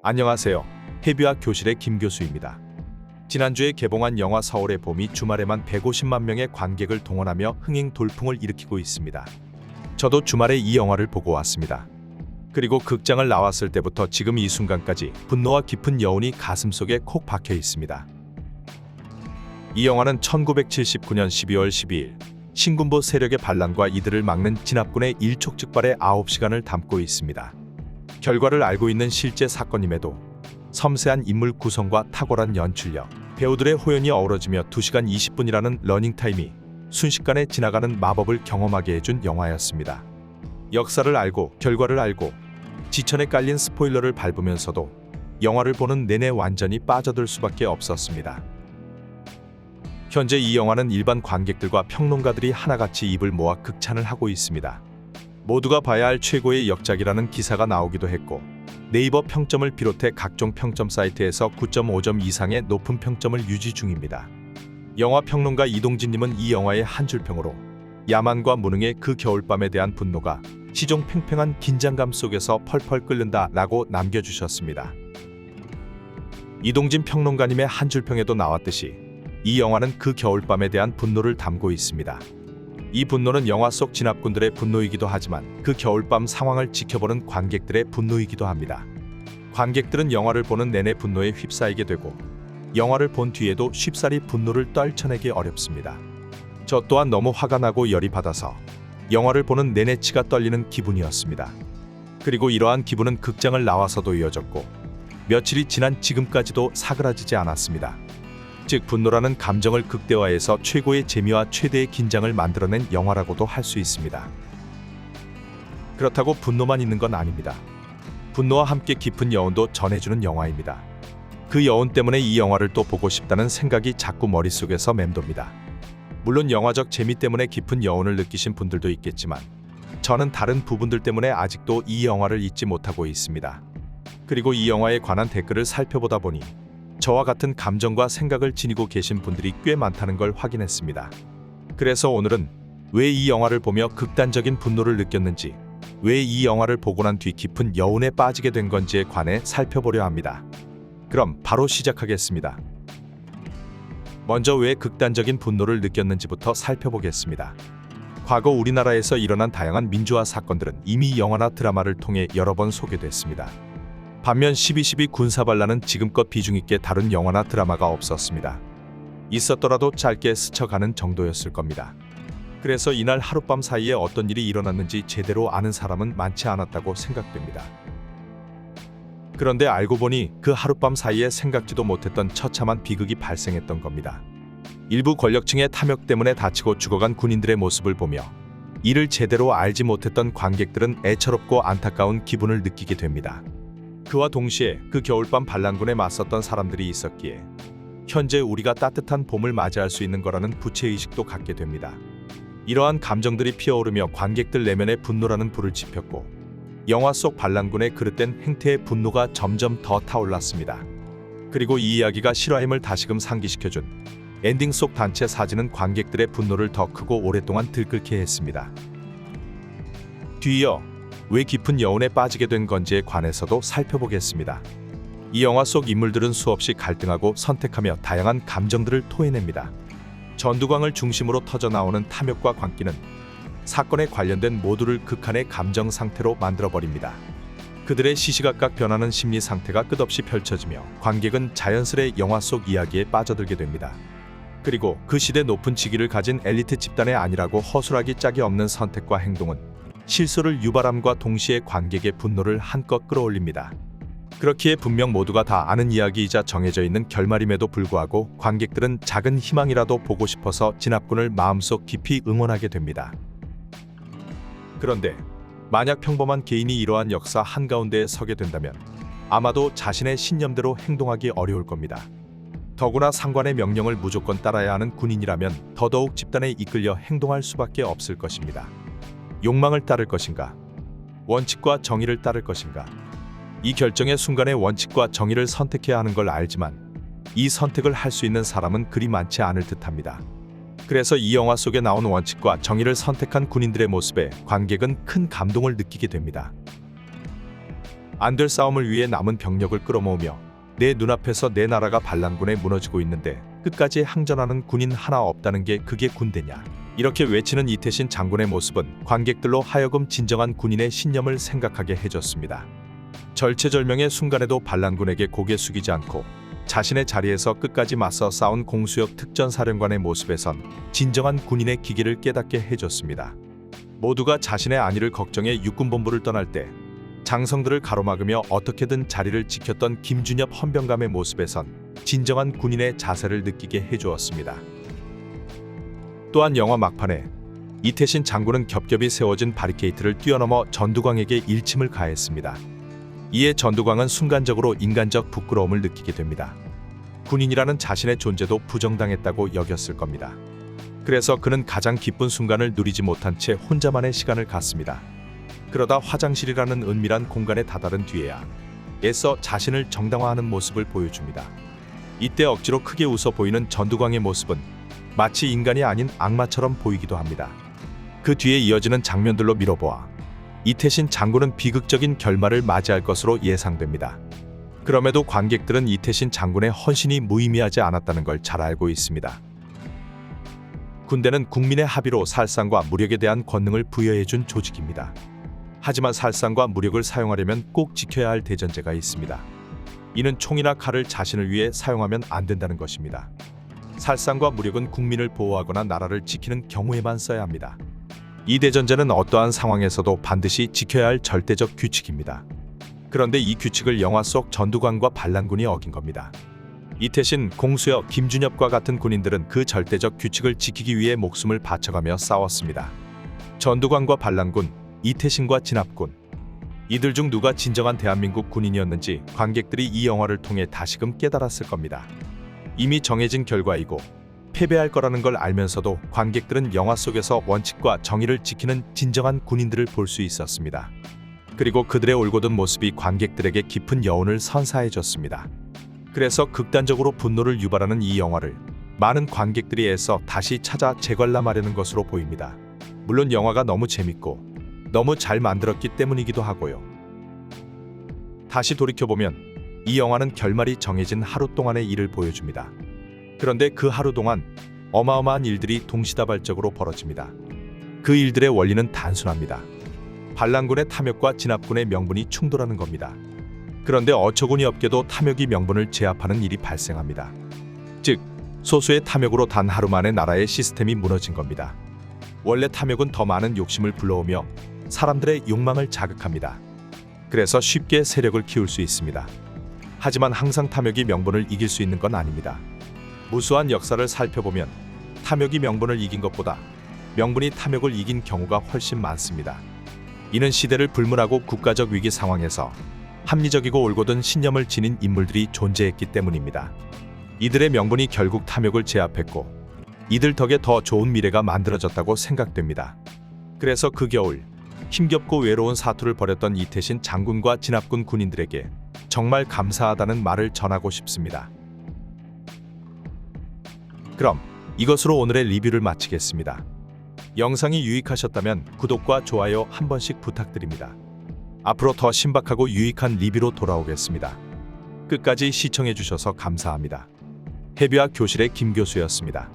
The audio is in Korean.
안녕하세요. 해비학 교실의 김 교수입니다. 지난주에 개봉한 영화 서울의 봄이 주말에만 150만 명의 관객을 동원하며 흥행 돌풍을 일으키고 있습니다. 저도 주말에 이 영화를 보고 왔습니다. 그리고 극장을 나왔을 때부터 지금 이 순간까지 분노와 깊은 여운이 가슴속에 콕 박혀 있습니다. 이 영화는 1979년 12월 12일 신군부 세력의 반란과 이들을 막는 진압군의 일촉즉발의 9시간을 담고 있습니다. 결과를 알고 있는 실제 사건임에도 섬세한 인물 구성과 탁월한 연출력, 배우들의 호연이 어우러지며 2시간 20분이라는 러닝타임이 순식간에 지나가는 마법을 경험하게 해준 영화였습니다. 역사를 알고 결과를 알고 지천에 깔린 스포일러를 밟으면서도 영화를 보는 내내 완전히 빠져들 수밖에 없었습니다. 현재 이 영화는 일반 관객들과 평론가들이 하나같이 입을 모아 극찬을 하고 있습니다. 모두가 봐야 할 최고의 역작이라는 기사가 나오기도 했고, 네이버 평점을 비롯해 각종 평점 사이트에서 9.5점 이상의 높은 평점을 유지 중입니다. 영화 평론가 이동진님은 이 영화의 한 줄평으로 야만과 무능의 그 겨울밤에 대한 분노가 시종 팽팽한 긴장감 속에서 펄펄 끓는다 라고 남겨주셨습니다. 이동진 평론가님의 한 줄평에도 나왔듯이 이 영화는 그 겨울밤에 대한 분노를 담고 있습니다. 이 분노는 영화 속 진압군들의 분노이기도 하지만 그 겨울밤 상황을 지켜보는 관객들의 분노이기도 합니다. 관객들은 영화를 보는 내내 분노에 휩싸이게 되고 영화를 본 뒤에도 쉽사리 분노를 떨쳐내기 어렵습니다. 저 또한 너무 화가 나고 열이 받아서 영화를 보는 내내 치가 떨리는 기분이었습니다. 그리고 이러한 기분은 극장을 나와서도 이어졌고 며칠이 지난 지금까지도 사그라지지 않았습니다. 즉 분노라는 감정을 극대화해서 최고의 재미와 최대의 긴장을 만들어낸 영화라고도 할 수 있습니다. 그렇다고 분노만 있는 건 아닙니다. 분노와 함께 깊은 여운도 전해주는 영화입니다. 그 여운 때문에 이 영화를 또 보고 싶다는 생각이 자꾸 머릿속에서 맴돕니다. 물론 영화적 재미 때문에 깊은 여운을 느끼신 분들도 있겠지만 저는 다른 부분들 때문에 아직도 이 영화를 잊지 못하고 있습니다. 그리고 이 영화에 관한 댓글을 살펴보다 보니 저와 같은 감정과 생각을 지니고 계신 분들이 꽤 많다는 걸 확인했습니다. 그래서 오늘은 왜 이 영화를 보며 극단적인 분노를 느꼈는지, 왜 이 영화를 보고 난 뒤 깊은 여운에 빠지게 된 건지에 관해 살펴보려 합니다. 그럼 바로 시작하겠습니다. 먼저 왜 극단적인 분노를 느꼈는지부터 살펴보겠습니다. 과거 우리나라에서 일어난 다양한 민주화 사건들은 이미 영화나 드라마를 통해 여러 번 소개됐습니다. 반면 12.12 군사반란은 지금껏 비중있게 다룬 영화나 드라마가 없었습니다. 있었더라도 짧게 스쳐가는 정도였을 겁니다. 그래서 이날 하룻밤 사이에 어떤 일이 일어났는지 제대로 아는 사람은 많지 않았다고 생각됩니다. 그런데 알고 보니 그 하룻밤 사이에 생각지도 못했던 처참한 비극이 발생했던 겁니다. 일부 권력층의 탐욕 때문에 다치고 죽어간 군인들의 모습을 보며 이를 제대로 알지 못했던 관객들은 애처롭고 안타까운 기분을 느끼게 됩니다. 그와 동시에 그 겨울밤 반란군에 맞섰던 사람들이 있었기에 현재 우리가 따뜻한 봄을 맞이할 수 있는 거라는 부채의식도 갖게 됩니다. 이러한 감정들이 피어오르며 관객들 내면에 분노라는 불을 지폈고 영화 속 반란군의 그릇된 행태의 분노가 점점 더 타올랐습니다. 그리고 이 이야기가 실화임을 다시금 상기시켜준 엔딩 속 단체 사진은 관객들의 분노를 더 크고 오랫동안 들끓게 했습니다. 뒤이어 왜 깊은 여운에 빠지게 된 건지에 관해서도 살펴보겠습니다. 이 영화 속 인물들은 수없이 갈등하고 선택하며 다양한 감정들을 토해냅니다. 전두광을 중심으로 터져나오는 탐욕과 광기는 사건에 관련된 모두를 극한의 감정 상태로 만들어버립니다. 그들의 시시각각 변하는 심리 상태가 끝없이 펼쳐지며 관객은 자연스레 영화 속 이야기에 빠져들게 됩니다. 그리고 그 시대 높은 직위를 가진 엘리트 집단의 아니라고 허술하기 짝이 없는 선택과 행동은 실소를 유발함과 동시에 관객의 분노를 한껏 끌어올립니다. 그렇기에 분명 모두가 다 아는 이야기이자 정해져 있는 결말임에도 불구하고 관객들은 작은 희망이라도 보고 싶어서 진압군을 마음속 깊이 응원하게 됩니다. 그런데 만약 평범한 개인이 이러한 역사 한가운데에 서게 된다면 아마도 자신의 신념대로 행동하기 어려울 겁니다. 더구나 상관의 명령을 무조건 따라야 하는 군인이라면 더더욱 집단에 이끌려 행동할 수밖에 없을 것입니다. 욕망을 따를 것인가? 원칙과 정의를 따를 것인가? 이 결정의 순간에 원칙과 정의를 선택해야 하는 걸 알지만 이 선택을 할 수 있는 사람은 그리 많지 않을 듯합니다. 그래서 이 영화 속에 나온 원칙과 정의를 선택한 군인들의 모습에 관객은 큰 감동을 느끼게 됩니다. 안 될 싸움을 위해 남은 병력을 끌어모으며 내 눈앞에서 내 나라가 반란군에 무너지고 있는데 끝까지 항전하는 군인 하나 없다는 게 그게 군대냐. 이렇게 외치는 이태신 장군의 모습은 관객들로 하여금 진정한 군인의 신념을 생각하게 해줬습니다. 절체절명의 순간에도 반란군에게 고개 숙이지 않고 자신의 자리에서 끝까지 맞서 싸운 공수혁 특전사령관의 모습에선 진정한 군인의 기계를 깨닫게 해줬습니다. 모두가 자신의 안위를 걱정해 육군본부를 떠날 때 장성들을 가로막으며 어떻게든 자리를 지켰던 김준엽 헌병감의 모습에선 진정한 군인의 자세를 느끼게 해주었습니다. 또한 영화 막판에 이태신 장군은 겹겹이 세워진 바리케이트를 뛰어넘어 전두광에게 일침을 가했습니다. 이에 전두광은 순간적으로 인간적 부끄러움을 느끼게 됩니다. 군인이라는 자신의 존재도 부정당했다고 여겼을 겁니다. 그래서 그는 가장 기쁜 순간을 누리지 못한 채 혼자만의 시간을 갖습니다. 그러다 화장실이라는 은밀한 공간에 다다른 뒤에야 애써 자신을 정당화하는 모습을 보여줍니다. 이때 억지로 크게 웃어 보이는 전두광의 모습은 마치 인간이 아닌 악마처럼 보이기도 합니다. 그 뒤에 이어지는 장면들로 미뤄보아 이태신 장군은 비극적인 결말을 맞이할 것으로 예상됩니다. 그럼에도 관객들은 이태신 장군의 헌신이 무의미하지 않았다는 걸 잘 알고 있습니다. 군대는 국민의 합의로 살상과 무력에 대한 권능을 부여해준 조직입니다. 하지만 살상과 무력을 사용하려면 꼭 지켜야 할 대전제가 있습니다. 이는 총이나 칼을 자신을 위해 사용하면 안 된다는 것입니다. 살상과 무력은 국민을 보호하거나 나라를 지키는 경우에만 써야 합니다. 이 대전제는 어떠한 상황에서도 반드시 지켜야 할 절대적 규칙입니다. 그런데 이 규칙을 영화 속 전두광과 반란군이 어긴 겁니다. 이태신, 공수혁, 김준엽과 같은 군인들은 그 절대적 규칙을 지키기 위해 목숨을 바쳐가며 싸웠습니다. 전두광과 반란군, 이태신과 진압군. 이들 중 누가 진정한 대한민국 군인이었는지 관객들이 이 영화를 통해 다시금 깨달았을 겁니다. 이미 정해진 결과이고 패배할 거라는 걸 알면서도 관객들은 영화 속에서 원칙과 정의를 지키는 진정한 군인들을 볼 수 있었습니다. 그리고 그들의 올곧은 모습이 관객들에게 깊은 여운을 선사해줬습니다. 그래서 극단적으로 분노를 유발하는 이 영화를 많은 관객들이 애써 다시 찾아 재관람하려는 것으로 보입니다. 물론 영화가 너무 재밌고 너무 잘 만들었기 때문이기도 하고요. 다시 돌이켜보면 이 영화는 결말이 정해진 하루 동안의 일을 보여줍니다. 그런데 그 하루 동안 어마어마한 일들이 동시다발적으로 벌어집니다. 그 일들의 원리는 단순합니다. 반란군의 탐욕과 진압군의 명분이 충돌하는 겁니다. 그런데 어처구니 없게도 탐욕이 명분을 제압하는 일이 발생합니다. 즉, 소수의 탐욕으로 단 하루 만에 나라의 시스템이 무너진 겁니다. 원래 탐욕은 더 많은 욕심을 불러오며 사람들의 욕망을 자극합니다. 그래서 쉽게 세력을 키울 수 있습니다. 하지만 항상 탐욕이 명분을 이길 수 있는 건 아닙니다. 무수한 역사를 살펴보면 탐욕이 명분을 이긴 것보다 명분이 탐욕을 이긴 경우가 훨씬 많습니다. 이는 시대를 불문하고 국가적 위기 상황에서 합리적이고 올곧은 신념을 지닌 인물들이 존재했기 때문입니다. 이들의 명분이 결국 탐욕을 제압했고 이들 덕에 더 좋은 미래가 만들어졌다고 생각됩니다. 그래서 그 겨울 힘겹고 외로운 사투를 벌였던 이태신 장군과 진압군 군인들에게 정말 감사하다는 말을 전하고 싶습니다. 그럼 이것으로 오늘의 리뷰를 마치겠습니다. 영상이 유익하셨다면 구독과 좋아요 한 번씩 부탁드립니다. 앞으로 더 신박하고 유익한 리뷰로 돌아오겠습니다. 끝까지 시청해주셔서 감사합니다. 해비학 교실의 김 교수였습니다.